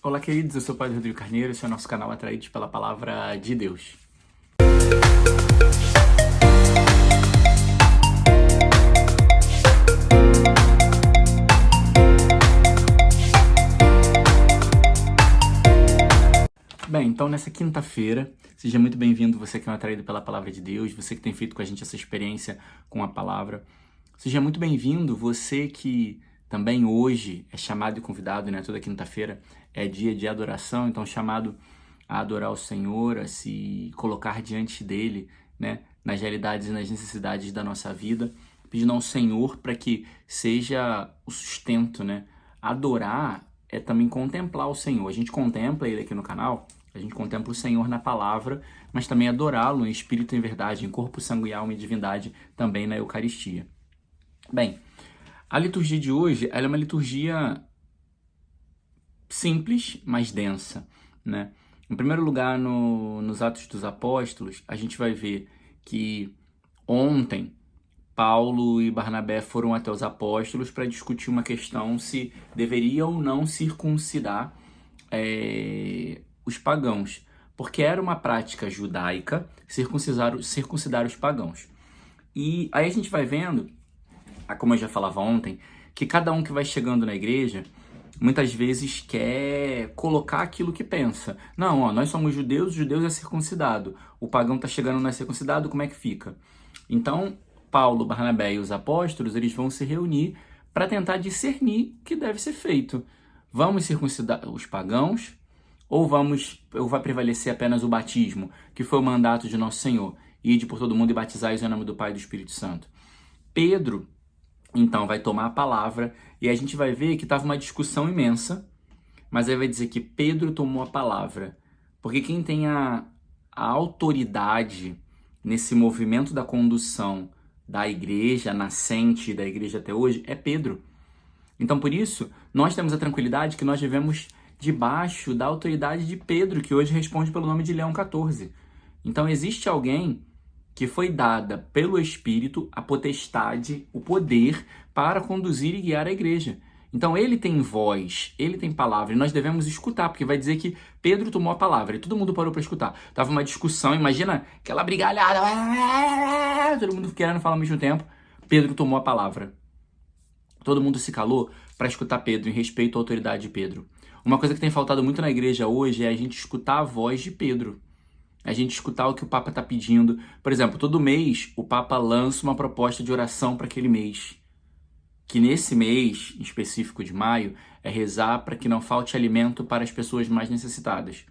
Olá, queridos, eu sou o Padre Rodrigo Carneiro, esse é o nosso canal Atraídos pela Palavra de Deus. Bem, então nessa quinta-feira, seja muito bem-vindo você que é um atraído pela Palavra de Deus, você que tem feito com a gente essa experiência com a Palavra. Seja muito bem-vindo você que também hoje é chamado e convidado, né? Toda quinta-feira é dia de adoração, então chamado a adorar o Senhor, a se colocar diante dele, né? Nas realidades e nas necessidades da nossa vida, pedindo ao Senhor para que seja o sustento, né? Adorar é também contemplar o Senhor. A gente contempla ele aqui no canal, a gente contempla o Senhor na palavra, mas também adorá-lo em espírito e em verdade, em corpo, sangue, alma e divindade, também na Eucaristia. Bem, a liturgia de hoje ela é uma liturgia simples, mas densa, né? Em primeiro lugar, nos Atos dos Apóstolos, a gente vai ver que ontem Paulo e Barnabé foram até os apóstolos para discutir uma questão se deveria ou não circuncidar os pagãos, porque era uma prática judaica circuncidar os pagãos. E aí a gente vai vendo, como eu já falava ontem, que cada um que vai chegando na igreja muitas vezes quer colocar aquilo que pensa. Não, ó, nós somos judeus, os judeus é circuncidado. O pagão está chegando, não é circuncidado, como é que fica? Então, Paulo, Barnabé e os apóstolos, eles vão se reunir para tentar discernir o que deve ser feito. Vamos circuncidar os pagãos ou vai prevalecer apenas o batismo, que foi o mandato de nosso Senhor? Ide por todo mundo e batizai-os em nome do Pai e do Espírito Santo. Pedro, então, vai tomar a palavra e a gente vai ver que estava uma discussão imensa, mas aí vai dizer que Pedro tomou a palavra, porque quem tem a autoridade nesse movimento da condução da igreja nascente, da igreja até hoje, é Pedro. Então, por isso, nós temos a tranquilidade que nós vivemos debaixo da autoridade de Pedro, que hoje responde pelo nome de Leão XIV. Então, existe alguém que foi dada pelo Espírito a potestade, o poder para conduzir e guiar a igreja. Então ele tem voz, ele tem palavra e nós devemos escutar, porque vai dizer que Pedro tomou a palavra e todo mundo parou para escutar. Tava uma discussão, imagina aquela brigalhada, todo mundo querendo falar ao mesmo tempo. Pedro tomou a palavra. Todo mundo se calou para escutar Pedro, em respeito à autoridade de Pedro. Uma coisa que tem faltado muito na igreja hoje é a gente escutar a voz de Pedro. A gente escutar o que o Papa está pedindo. Por exemplo, todo mês o Papa lança uma proposta de oração para aquele mês. Que nesse mês, em específico de maio, é rezar para que não falte alimento para as pessoas mais necessitadas.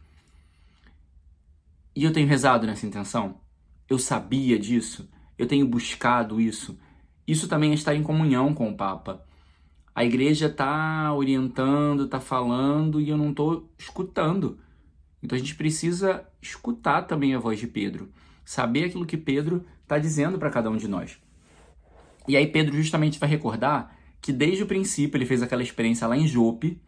E eu tenho rezado nessa intenção? Eu sabia disso? Eu tenho buscado isso? Isso também é estar em comunhão com o Papa. A igreja está orientando, está falando e eu não estou escutando. Então a gente precisa escutar também a voz de Pedro, saber aquilo que Pedro está dizendo para cada um de nós. E aí Pedro justamente vai recordar que desde o princípio ele fez aquela experiência lá em Jope,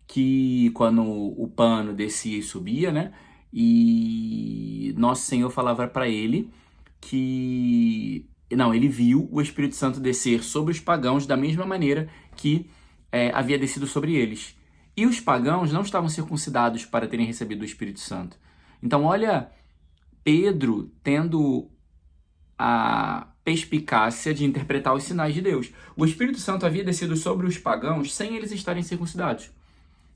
que quando o pano descia e subia, né? E Nosso Senhor falava para ele que... Não, ele viu o Espírito Santo descer sobre os pagãos da mesma maneira que havia descido sobre eles. E os pagãos não estavam circuncidados para terem recebido o Espírito Santo. Então, olha, Pedro tendo a perspicácia de interpretar os sinais de Deus. O Espírito Santo havia descido sobre os pagãos sem eles estarem circuncidados.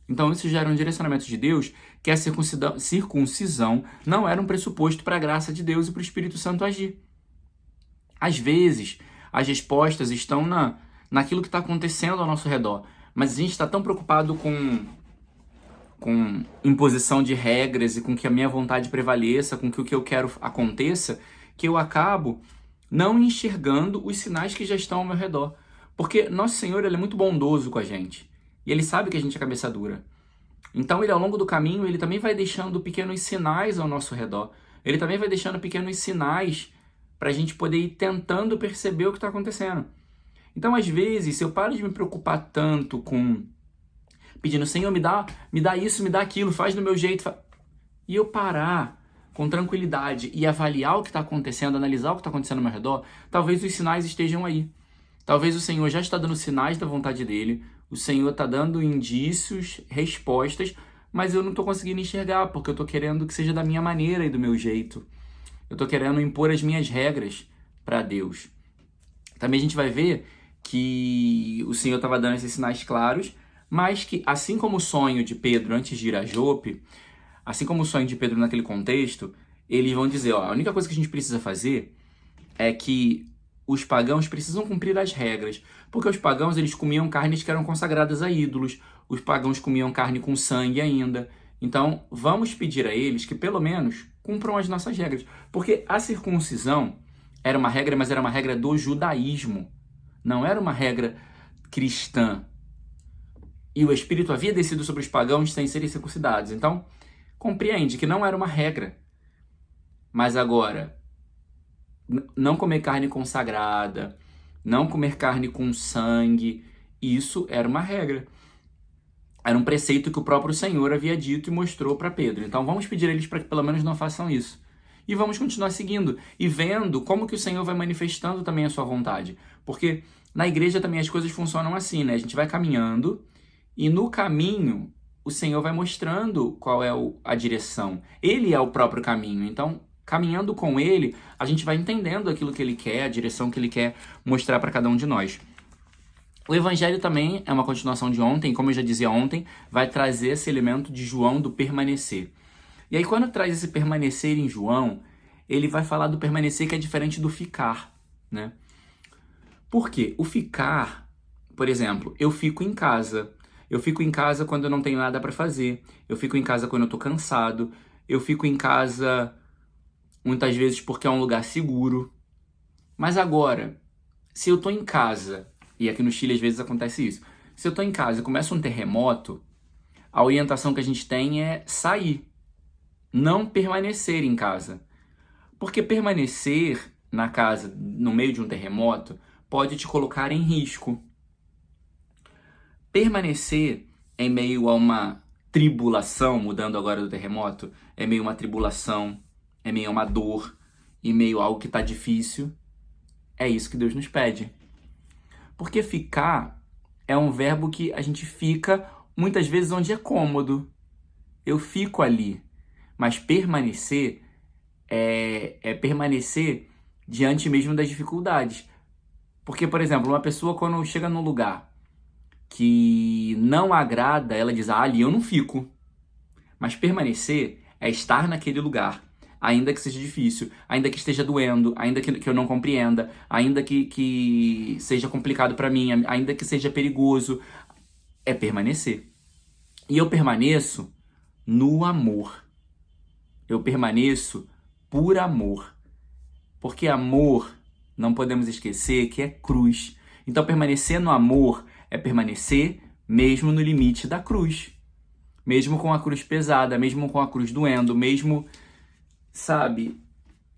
Então, isso já era um direcionamento de Deus, que a circuncisão não era um pressuposto para a graça de Deus e para o Espírito Santo agir. Às vezes, as respostas estão naquilo que está acontecendo ao nosso redor. Mas a gente está tão preocupado com imposição de regras e com que a minha vontade prevaleça, com que o que eu quero aconteça, que eu acabo não enxergando os sinais que já estão ao meu redor. Porque Nosso Senhor ele é muito bondoso com a gente. E Ele sabe que a gente é cabeça dura. Então Ele, ao longo do caminho, Ele também vai deixando pequenos sinais ao nosso redor. Ele também vai deixando pequenos sinais para a gente poder ir tentando perceber o que está acontecendo. Então, às vezes, se eu paro de me preocupar tanto com pedindo, Senhor, me dá isso, me dá aquilo, faz do meu jeito, e eu parar com tranquilidade e avaliar o que está acontecendo, analisar o que está acontecendo ao meu redor, talvez os sinais estejam aí. Talvez o Senhor já está dando sinais da vontade dele, o Senhor está dando indícios, respostas mas eu não estou conseguindo enxergar, porque eu estou querendo que seja da minha maneira e do meu jeito. Eu estou querendo impor as minhas regras para Deus. Também a gente vai ver que o Senhor estava dando esses sinais claros, mas que, assim como o sonho de Pedro antes de ir a Jope, assim como o sonho de Pedro naquele contexto, eles vão dizer, ó, a única coisa que a gente precisa fazer é que os pagãos precisam cumprir as regras, porque os pagãos eles comiam carnes que eram consagradas a ídolos, os pagãos comiam carne com sangue ainda. Então, vamos pedir a eles que pelo menos cumpram as nossas regras, porque a circuncisão era uma regra, mas era uma regra do judaísmo, não era uma regra cristã. E o Espírito havia descido sobre os pagãos sem serem circuncidados. Então, compreende que não era uma regra. Mas agora, não comer carne consagrada, não comer carne com sangue, isso era uma regra. Era um preceito que o próprio Senhor havia dito e mostrou para Pedro. Então vamos pedir a eles para que pelo menos não façam isso. E vamos continuar seguindo e vendo como que o Senhor vai manifestando também a sua vontade. Porque na igreja também as coisas funcionam assim, né? A gente vai caminhando e no caminho o Senhor vai mostrando qual é a direção. Ele é o próprio caminho. Então, caminhando com Ele, a gente vai entendendo aquilo que Ele quer, a direção que Ele quer mostrar para cada um de nós. O Evangelho também é uma continuação de ontem, como eu já dizia ontem, vai trazer esse elemento de João do permanecer. E aí quando traz esse permanecer em João, ele vai falar do permanecer que é diferente do ficar, né? Por quê? O ficar, por exemplo, eu fico em casa. Eu fico em casa quando eu não tenho nada para fazer. Eu fico em casa quando eu tô cansado. Eu fico em casa muitas vezes porque é um lugar seguro. Mas agora, se eu tô em casa, e aqui no Chile às vezes acontece isso, se eu tô em casa e começa um terremoto, a orientação que a gente tem é sair, não permanecer em casa. Porque permanecer na casa no meio de um terremoto pode te colocar em risco. Permanecer em meio a uma tribulação, mudando agora do terremoto, é meio uma tribulação, é meio uma dor, e meio a algo que está difícil. É isso que Deus nos pede. Porque ficar é um verbo que a gente fica muitas vezes onde é cômodo. Eu fico ali. Mas permanecer é permanecer diante mesmo das dificuldades. Porque, por exemplo, uma pessoa quando chega num lugar que não agrada, ela diz, ali eu não fico. Mas permanecer é estar naquele lugar, ainda que seja difícil, ainda que esteja doendo, ainda que eu não compreenda, ainda que seja complicado para mim, ainda que seja perigoso, é permanecer. E eu permaneço no amor. Eu permaneço por amor. Porque amor, não podemos esquecer que é cruz. Então permanecer no amor é permanecer mesmo no limite da cruz. Mesmo com a cruz pesada, mesmo com a cruz doendo, mesmo, sabe,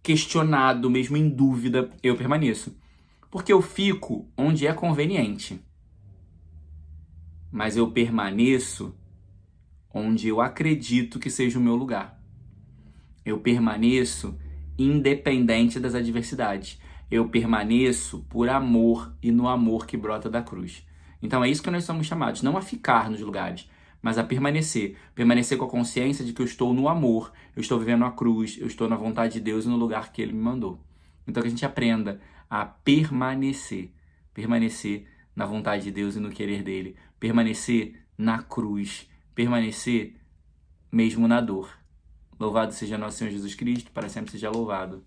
questionado, mesmo em dúvida, eu permaneço. Porque eu fico onde é conveniente. Mas eu permaneço onde eu acredito que seja o meu lugar. Eu permaneço independente das adversidades. Eu permaneço por amor e no amor que brota da cruz. Então é isso que nós somos chamados, não a ficar nos lugares, mas a permanecer. Permanecer com a consciência de que eu estou no amor, eu estou vivendo a cruz, eu estou na vontade de Deus e no lugar que Ele me mandou. Então que a gente aprenda a permanecer. Permanecer na vontade de Deus e no querer dEle. Permanecer na cruz. Permanecer mesmo na dor. Louvado seja nosso Senhor Jesus Cristo, para sempre seja louvado.